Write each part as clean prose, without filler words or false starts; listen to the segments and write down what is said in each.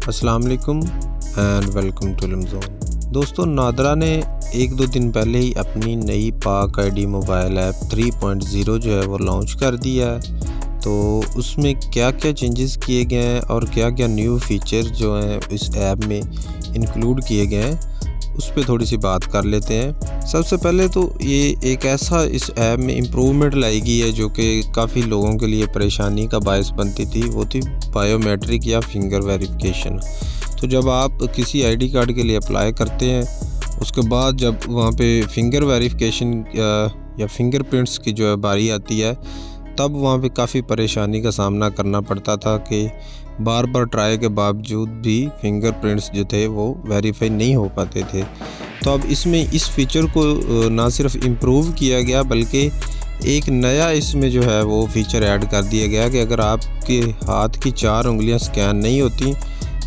अस्सलाम वालेकुम and welcome to लिमज़ोन। दोस्तों, नादरा ने 1-2 दिन पहले ही अपनी नई पाक आईडी मोबाइल ऐप 3.0 जो है वो लॉन्च कर दिया है। तो उसमें क्या क्या चेंजेस किए गए हैं और क्या क्या न्यू फीचर जो हैं इस ऐप में इंक्लूड किए गए हैं, उस पर थोड़ी सी बात कर लेते हैं। सबसे पहले तो ये एक ऐसा इस ऐप में इम्प्रूवमेंट लाई गई है जो कि काफ़ी लोगों के लिए परेशानी का बायस बनती थी। वो थी बायोमेट्रिक या फिंगर वेरिफिकेशन। तो जब आप किसी आईडी कार्ड के लिए अप्लाई करते हैं, उसके बाद जब वहाँ पे फिंगर वेरिफिकेशन या फिंगरप्रिंट्स की जो है बारी आती है, तब वहाँ पे काफ़ी परेशानी का सामना करना पड़ता था कि बार बार ट्राई के बावजूद भी फिंगरप्रिंट्स जो थे वो वेरीफाई नहीं हो पाते थे। तो अब इसमें इस फीचर को ना सिर्फ इम्प्रूव किया गया बल्कि एक नया इसमें जो है वो फीचर ऐड कर दिया गया कि अगर आपके हाथ की 4 उंगलियां स्कैन नहीं होती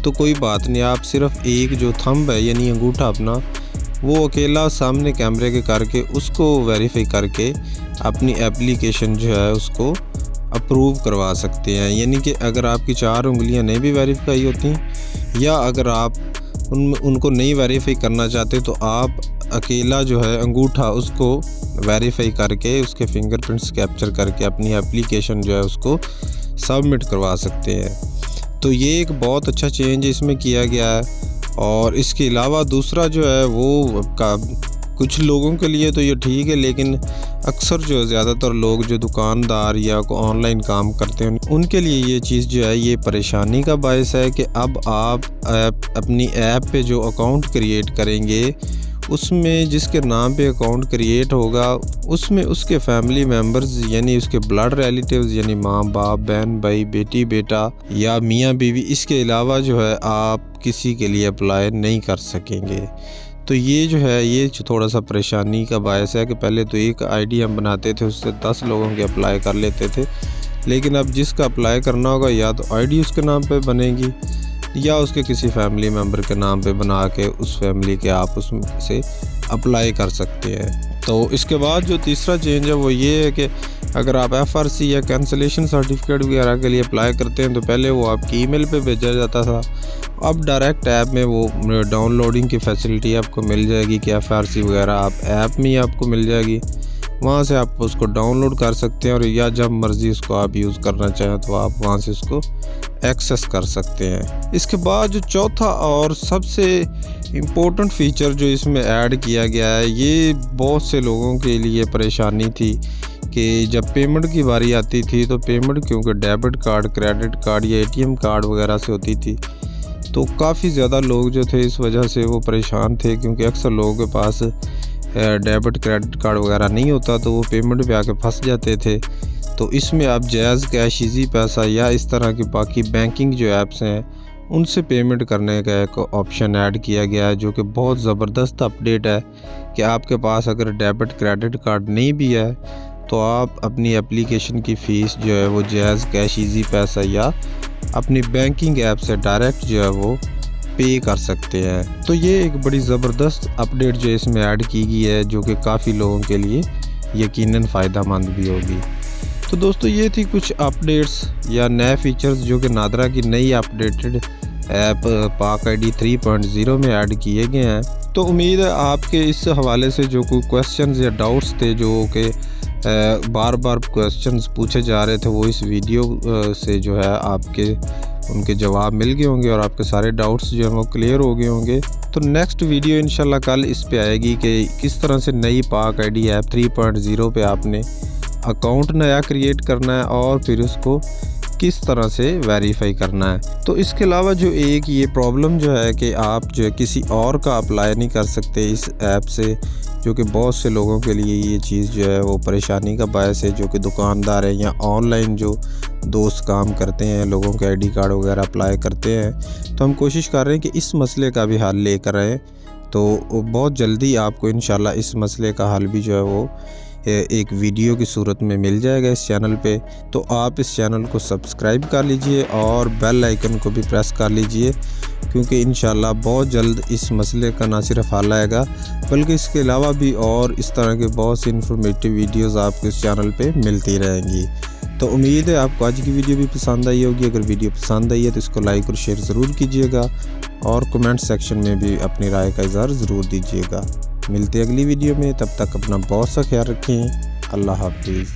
तो कोई बात नहीं, आप सिर्फ एक जो थंब है यानी अंगूठा अपना वो अकेला सामने कैमरे के करके उसको वेरीफाई करके अपनी एप्लीकेशन जो है उसको अप्रूव करवा सकते हैं। यानी कि अगर आपकी 4 उंगलियां नहीं भी वेरीफाई होती या अगर आप उनको नहीं वेरीफाई करना चाहते तो आप अकेला जो है अंगूठा उसको वेरीफाई करके उसके फिंगरप्रिंट्स कैप्चर करके अपनी एप्लीकेशन जो है उसको सबमिट करवा सकते हैं। तो ये एक बहुत अच्छा चेंज इसमें किया गया है। और इसके अलावा दूसरा जो है वो कुछ लोगों के लिए तो ये ठीक है, लेकिन अक्सर जो ज़्यादातर लोग जो दुकानदार या ऑनलाइन काम करते हैं उनके लिए ये चीज़ जो है ये परेशानी का बायस है कि अब आप अपनी ऐप पे जो अकाउंट क्रिएट करेंगे उसमें जिसके नाम पे अकाउंट क्रिएट होगा उसमें उसके फैमिली मेम्बर्स यानी उसके ब्लड रिलेटिव्स यानी माँ बाप बहन भाई बेटी बेटा या मियाँ बीवी, इसके अलावा जो है आप किसी के लिए अप्लाई नहीं कर सकेंगे। तो ये जो है ये थोड़ा सा परेशानी का बायस है कि पहले तो एक आईडी हम बनाते थे उससे 10 लोगों के अप्लाई कर लेते थे, लेकिन अब जिसका अप्लाई करना होगा या तो आईडी उसके नाम पे बनेगी या उसके किसी फैमिली मेम्बर के नाम पे बना के उस फैमिली के आप उसमें से अप्लाई कर सकते हैं। तो इसके बाद जो तीसरा चेंज है वो ये है कि अगर आप FRC या कैंसलेशन सर्टिफिकेट वगैरह के लिए अप्लाई करते हैं तो पहले वो आपकी ईमेल पे भेजा जाता था। अब डायरेक्ट ऐप में वो डाउनलोडिंग की फैसिलिटी आपको मिल जाएगी कि FRC वगैरह आप ऐप में ही आपको मिल जाएगी, वहाँ से आप उसको डाउनलोड कर सकते हैं और या जब मर्ज़ी उसको आप यूज़ करना चाहें तो आप वहाँ से उसको एक्सेस कर सकते हैं। इसके बाद जो चौथा और सबसे इम्पोर्टेंट फ़ीचर जो इसमें ऐड किया गया है, ये बहुत से लोगों के लिए परेशानी थी कि जब पेमेंट की बारी आती थी तो पेमेंट क्योंकि डेबिट कार्ड, क्रेडिट कार्ड या ATM कार्ड वगैरह से होती थी, तो काफ़ी ज़्यादा लोग जो थे इस वजह से वो परेशान थे क्योंकि अक्सर लोगों के पास डेबिट क्रेडिट कार्ड वगैरह नहीं होता तो वो पेमेंट पे आके फंस जाते थे। तो इसमें आप जैज़ कैश, इजी पैसा या इस तरह की बाकी बैंकिंग जो ऐप्स हैं उनसे पेमेंट करने का एक ऑप्शन ऐड किया गया है जो कि बहुत ज़बरदस्त अपडेट है कि आपके पास अगर डेबिट क्रेडिट कार्ड नहीं भी है तो आप अपनी एप्लीकेशन की फ़ीस जो है वो जैज़ कैश, इजी पैसा या अपनी बैंकिंग ऐप से डायरेक्ट जो है वो पे कर सकते हैं। तो ये एक बड़ी ज़बरदस्त अपडेट जो इसमें ऐड की गई है जो कि काफ़ी लोगों के लिए यकीनन फ़ायदेमंद भी होगी। तो दोस्तों, ये थी कुछ अपडेट्स या नए फीचर्स जो कि नादरा की नई अपडेटेड ऐप पाक आईडी 3.0 में ऐड किए गए हैं। तो उम्मीद है आपके इस हवाले से जो कोई क्वेश्चंस या डाउट्स थे जो कि बार बार क्वेश्चंस पूछे जा रहे थे वो इस वीडियो से जो है आपके उनके जवाब मिल गए होंगे और आपके सारे डाउट्स जो हैं वो क्लियर हो गए होंगे। तो नेक्स्ट वीडियो इंशाल्लाह कल इस पे आएगी कि किस तरह से नई पाक आईडी ऐप 3.0 पे आपने अकाउंट नया क्रिएट करना है और फिर उसको किस तरह से वेरीफाई करना है। तो इसके अलावा जो एक ये प्रॉब्लम जो है कि आप जो है किसी और का अप्लाई नहीं कर सकते इस ऐप से, जो कि बहुत से लोगों के लिए ये चीज़ जो है वो परेशानी का बायस है, जो कि दुकानदार हैं या ऑनलाइन जो दोस्त काम करते हैं, लोगों के आईडी कार्ड वगैरह अप्लाई करते हैं। तो हम कोशिश कर रहे हैं कि इस मसले का भी हल लेकर आएँ। तो बहुत जल्दी आपको इंशाल्लाह इस मसले का हल भी जो है वो एक वीडियो की सूरत में मिल जाएगा इस चैनल पे। तो आप इस चैनल को सब्सक्राइब कर लीजिए और बेल आइकन को भी प्रेस कर लीजिए, क्योंकि इंशाल्लाह बहुत जल्द इस मसले का ना सिर्फ हल आएगा बल्कि इसके अलावा भी और इस तरह के बहुत सी इन्फॉर्मेटिव वीडियोस आपको इस चैनल पे मिलती रहेंगी। तो उम्मीद है आपको आज की वीडियो भी पसंद आई होगी। अगर वीडियो पसंद आई है तो इसको लाइक और शेयर ज़रूर कीजिएगा और कमेंट सेक्शन में भी अपनी राय का इज़हार ज़रूर दीजिएगा। मिलते हैं अगली वीडियो में, तब तक अपना बहुत सा ख्याल रखें। अल्लाह हाफिज़।